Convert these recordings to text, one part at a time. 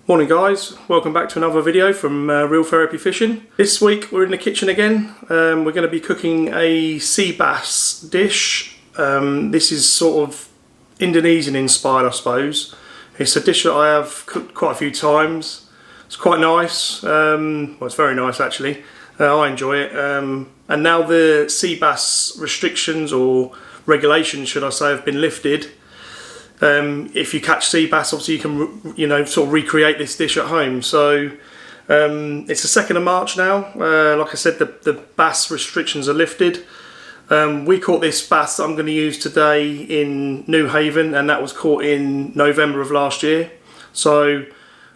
Morning guys, welcome back to another video from Real Therapy Fishing. This week we're in the kitchen again. We're going to be cooking a sea bass dish. This is sort of Indonesian inspired, I suppose. It's a dish that I have cooked quite a few times. It's quite nice, well, it's very nice actually. I enjoy it. And now the sea bass restrictions, or regulations should I say, have been lifted. If you catch sea bass, obviously you can, sort of recreate this dish at home. So it's the 2nd of March now. Like I said, the bass restrictions are lifted. We caught this bass that I'm going to use today in New Haven, and that was caught in November of last year. So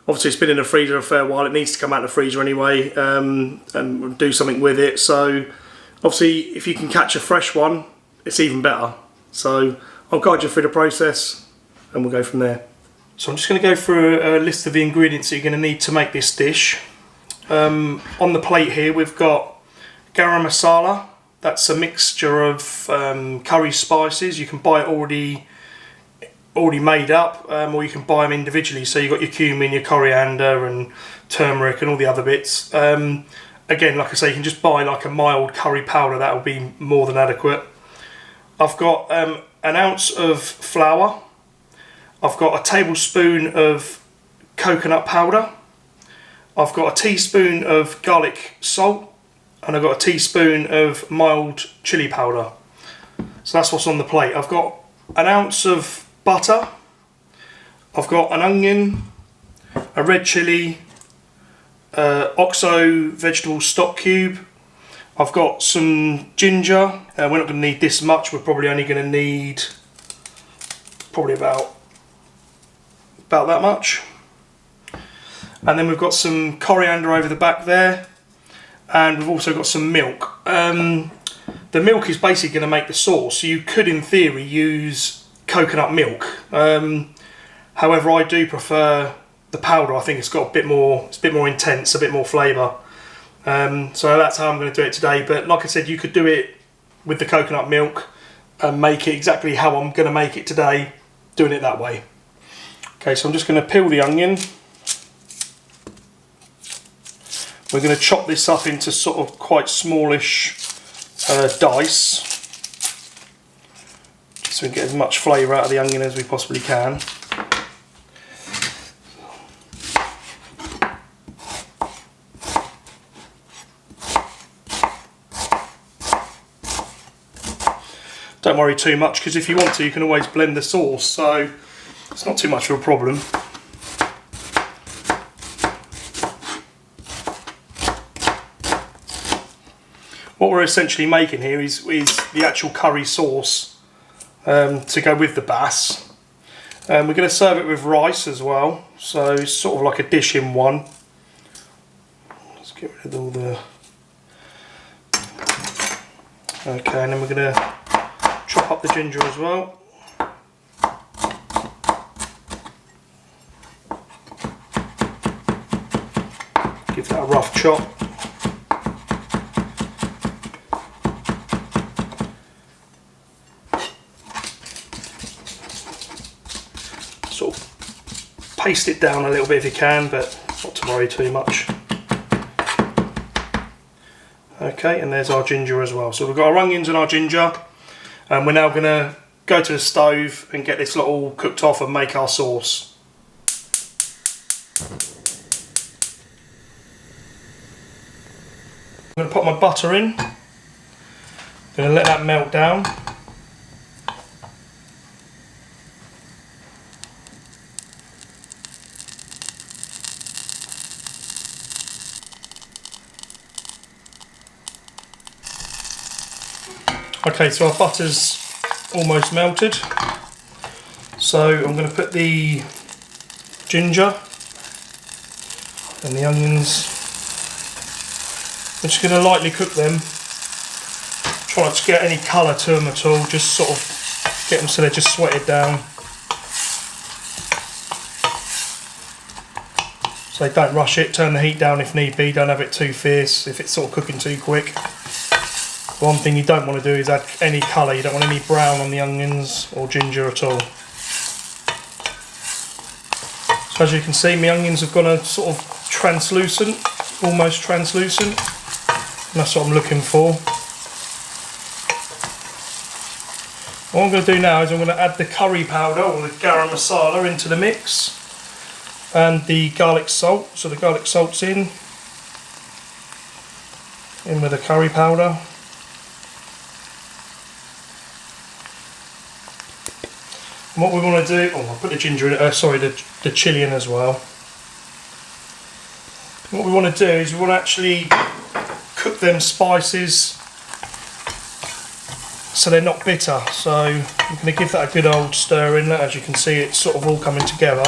obviously it's been in the freezer a fair while. It needs to come out of the freezer anyway, and do something with it. So obviously if you can catch a fresh one, it's even better. So I'll guide you through the process and we'll go from there. So I'm just going to go through a list of the ingredients that you're going to need to make this dish. On the plate here we've got garam masala. That's a mixture of curry spices. You can buy it already made up, or you can buy them individually. So you've got your cumin, your coriander and turmeric and all the other bits. Again, like I say, you can just buy like a mild curry powder. That will be more than adequate. I've got an ounce of flour. I've got a tablespoon of coconut powder. I've got a teaspoon of garlic salt, and I've got a teaspoon of mild chili powder. So that's what's on the plate. I've got an ounce of butter. I've got an onion, a red chili, OXO vegetable stock cube. I've got some ginger. We're not going to need this much. We're probably only going to need probably about that much. And then we've got some coriander over the back there, and we've also got some milk. The milk is basically going to make the sauce. So you could in theory use coconut milk. However, I do prefer the powder. I think it's got it's a bit more intense, a bit more flavour. So that's how I'm going to do it today. But like I said, you could do it with the coconut milk and make it exactly how I'm going to make it today, doing it that way. Okay, so I'm just going to peel the onion. We're going to chop this up into sort of quite smallish dice, just so we get as much flavour out of the onion as we possibly can. Don't worry too much, because if you want to, you can always blend the sauce, so it's not too much of a problem. What we're essentially making here is the actual curry sauce to go with the bass. We're going to serve it with rice as well, so it's sort of like a dish in one. Let's get rid of all the... Okay, and then we're going to chop up the ginger as well. Give that a rough chop. Sort of paste it down a little bit if you can, but not to worry too much. Okay, and there's our ginger as well. So we've got our onions and our ginger, and we're now going to go to the stove and get this lot all cooked off and make our sauce. I'm going to put my butter in. I'm going to let that melt down. Okay, so our butter's almost melted. So I'm going to put the ginger and the onions. I'm just going to lightly cook them. Try not to get any colour to them at all, just sort of get them so they're just sweated down. So don't rush it, turn the heat down if need be, don't have it too fierce if it's sort of cooking too quick. One thing you don't want to do is add any colour, you don't want any brown on the onions or ginger at all. So So as you can see, my onions have gone a sort of translucent, almost translucent, and that's what I'm looking for. What I'm going to do now is I'm going to add the curry powder or the garam masala into the mix, and the garlic salt. So the garlic salt's in with the curry powder. And what we want to do, I'll put the ginger in, the chilli in as well. What we want to do is we want to actually cook them spices so they're not bitter. So I'm going to give that a good old stir in. As you can see, it's sort of all coming together.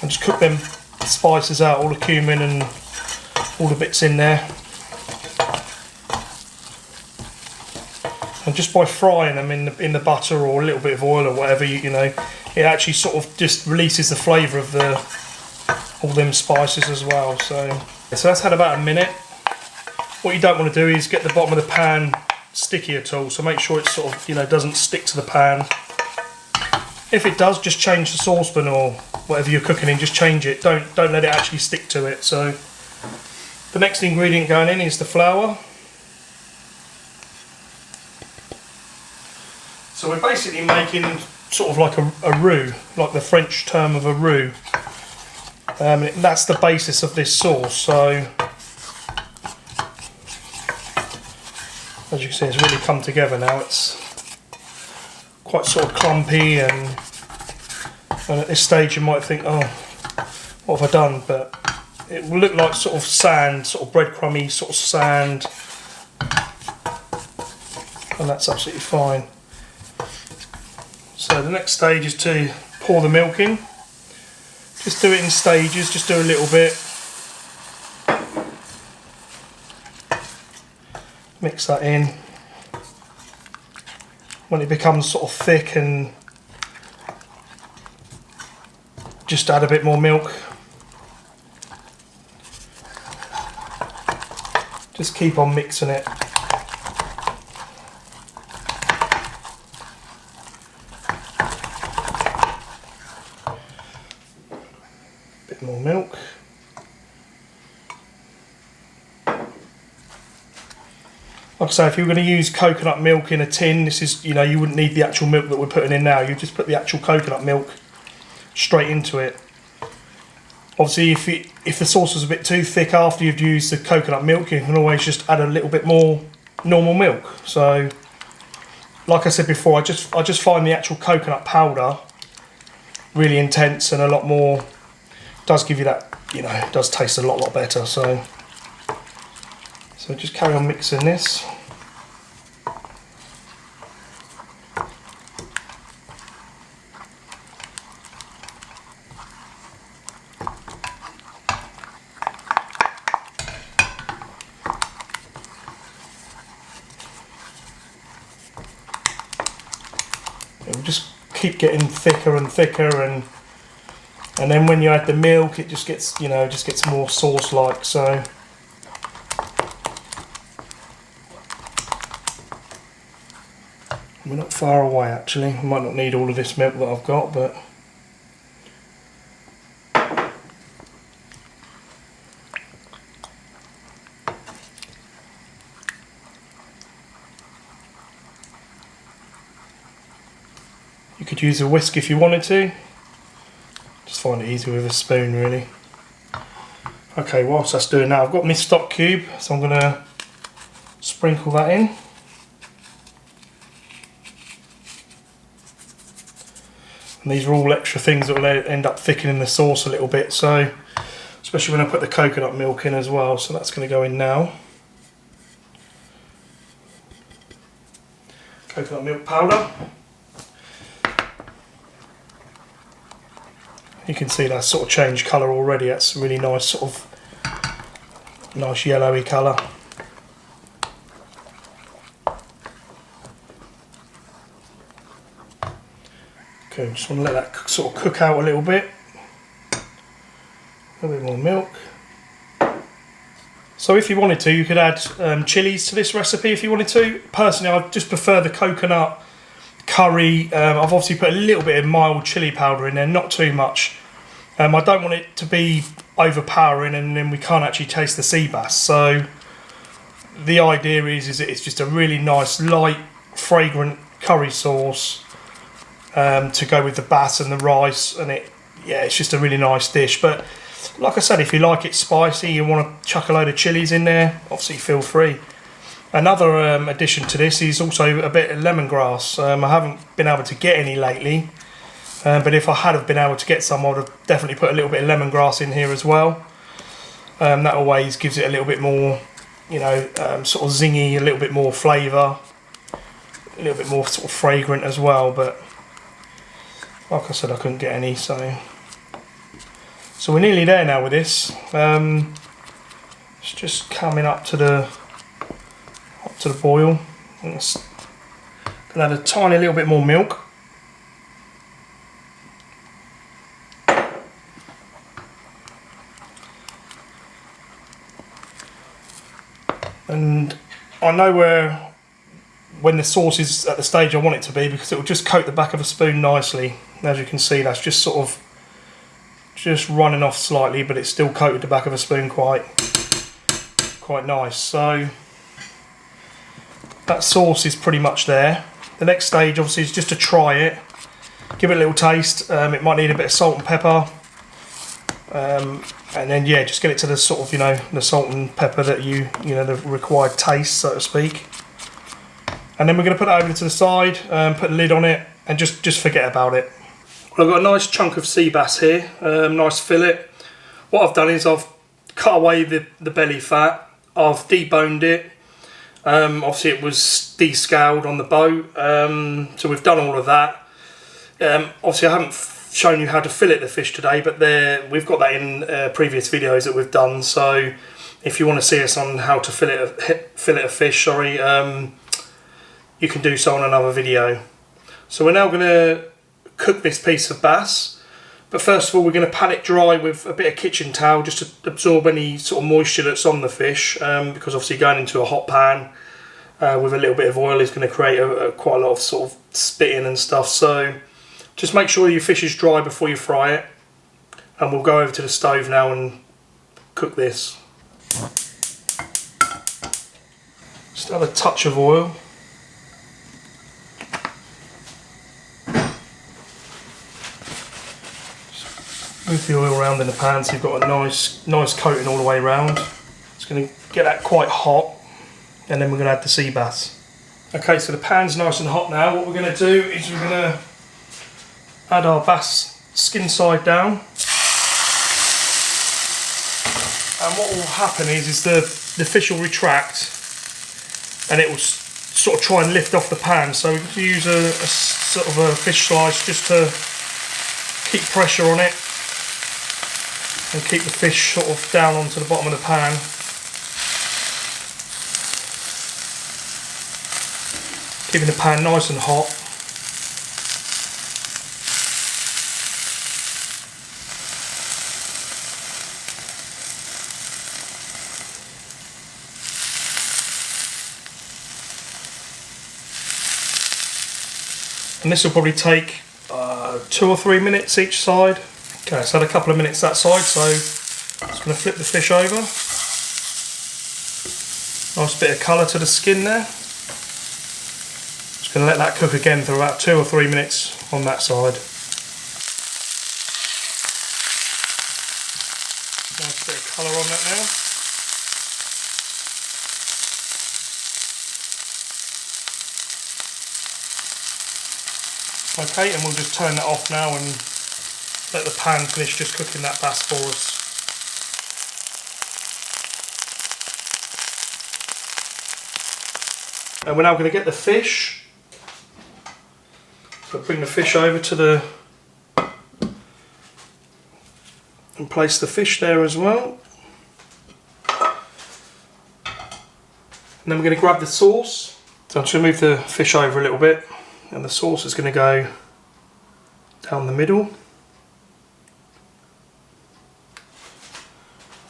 And just cook them spices out, all the cumin and all the bits in there. And just by frying them in the butter or a little bit of oil or whatever, you know, it actually sort of just releases the flavour of all them spices as well. So that's had about a minute. What you don't want to do is get the bottom of the pan sticky at all. So make sure it sort of, you know, doesn't stick to the pan. If it does, just change the saucepan or whatever you're cooking in. Just change it. Don't let it actually stick to it. So the next ingredient going in is the flour. So we're basically making sort of like a roux, like the French term of a roux. That's the basis of this sauce. So as you can see, it's really come together now. It's quite sort of clumpy, and at this stage you might think, oh, what have I done? But it will look like sort of sand, sort of breadcrumby sort of sand, and that's absolutely fine. So the next stage is to pour the milk in. Just do it in stages, just do a little bit. Mix that in. When it becomes sort of thick, and just add a bit more milk. Just keep on mixing it. Bit more milk. Like I say, if you're going to use coconut milk in a tin, this is, you know, you wouldn't need the actual milk that we're putting in now. You just put the actual coconut milk straight into it. Obviously, if the sauce is a bit too thick after you've used the coconut milk, you can always just add a little bit more normal milk. So, like I said before, I just find the actual coconut powder really intense and a lot more. Does give you that, you know, it does taste a lot better. So just carry on mixing this. It will just keep getting thicker and thicker, and then when you add the milk, it just gets, you know, just gets more sauce-like. So we're not far away actually. I might not need all of this milk that I've got, but you could use a whisk if you wanted to. Just find it easier with a spoon really. Okay, whilst that's doing that, I've got my stock cube, so I'm going to sprinkle that in. And these are all extra things that will end up thickening the sauce a little bit, so especially when I put the coconut milk in as well, so that's going to go in now. Coconut milk powder. You can see that's sort of changed colour already. That's a really nice sort of nice yellowy colour. Okay, just want to let that sort of cook out a little bit. A little bit more milk. So if you wanted to, you could add chilies to this recipe if you wanted to. Personally, I just prefer the coconut curry. I've obviously put a little bit of mild chili powder in there, not too much. I don't want it to be overpowering and then we can't actually taste the sea bass. So the idea is that it's just a really nice, light, fragrant curry sauce to go with the bass and the rice, and it's just a really nice dish. But like I said, if you like it spicy, you want to chuck a load of chilies in there, obviously feel free. Another addition to this is also a bit of lemongrass. I haven't been able to get any lately, but if I had have been able to get some, I would have definitely put a little bit of lemongrass in here as well. That always gives it a little bit more, you know, sort of zingy, a little bit more flavour, a little bit more sort of fragrant as well. But like I said, I couldn't get any, so we're nearly there now with this. It's just coming up to the boil. I'm gonna add a tiny little bit more milk. And I know when the sauce is at the stage I want it to be, because it will just coat the back of a spoon nicely. As you can see, that's just sort of just running off slightly, but it's still coated the back of a spoon quite nice. So that sauce is pretty much there. The next stage obviously is just to try it, give it a little taste. It might need a bit of salt and pepper, and then yeah, just get it to the sort of, you know, the salt and pepper that you know, the required taste, so to speak. And then we're going to put it over to the side, put a lid on it, and just forget about it. Well, I've got a nice chunk of sea bass here, nice fillet. What I've done is I've cut away the belly fat, I've deboned it. Obviously it was descaled on the boat, so we've done all of that. Obviously I haven't shown you how to fillet the fish today, but we've got that in previous videos that we've done. So if you want to see us on how to fillet a fish, you can do so on another video. So we're now going to cook this piece of bass, but first of all we're going to pan it dry with a bit of kitchen towel just to absorb any sort of moisture that's on the fish, because obviously going into a hot pan with a little bit of oil is going to create quite a lot of sort of spitting and stuff. So just make sure your fish is dry before you fry it, and we'll go over to the stove now and cook this. Just add a touch of oil. Move the oil around in the pan so you've got a nice coating all the way around. It's going to get that quite hot, and then we're going to add the sea bass. Okay, so the pan's nice and hot now. What we're going to do is we're going to add our bass skin side down. And what will happen is the fish will retract and it will sort of try and lift off the pan. So we can use a sort of a fish slice just to keep pressure on it and keep the fish sort of down onto the bottom of the pan. Keeping the pan nice and hot. And this will probably take 2 or 3 minutes each side. Okay, so add a couple of minutes that side, so I'm just going to flip the fish over. Nice bit of colour to the skin there. Just going to let that cook again for about 2 or 3 minutes on that side. Nice bit of colour on that now. Okay, and we'll just turn that off now and let the pan finish just cooking that bass for us. And we're now going to get the fish. So bring the fish over to the... and place the fish there as well. And then we're going to grab the sauce. So I'm just going to move the fish over a little bit, and the sauce is going to go down the middle.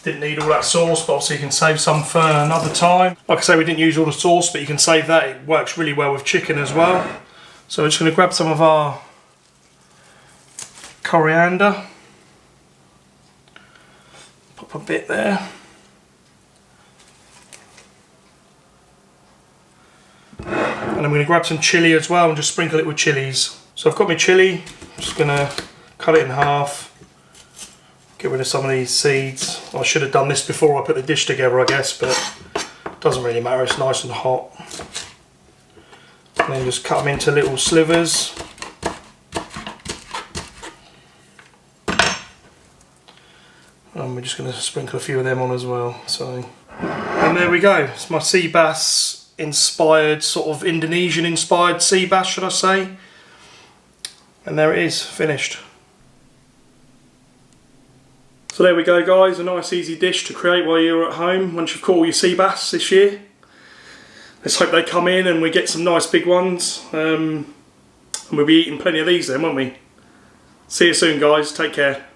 Didn't need all that sauce, but obviously you can save some for another time. Like I say, we didn't use all the sauce, but you can save that. It works really well with chicken as well. So we're just going to grab some of our coriander, pop a bit there, and I'm going to grab some chilli as well and just sprinkle it with chilies. So I've got my chilli, I'm just going to cut it in half, get rid of some of these seeds. I should have done this before I put the dish together, I guess, but it doesn't really matter, it's nice and hot. And then just cut them into little slivers. And we're just going to sprinkle a few of them on as well. So, and there we go. It's my sea bass inspired, sort of Indonesian inspired sea bass, should I say. And there it is, finished. So there we go guys, a nice easy dish to create while you're at home once you've caught all your sea bass this year. Let's hope they come in and we get some nice big ones. And we'll be eating plenty of these then, won't we? See you soon guys, take care.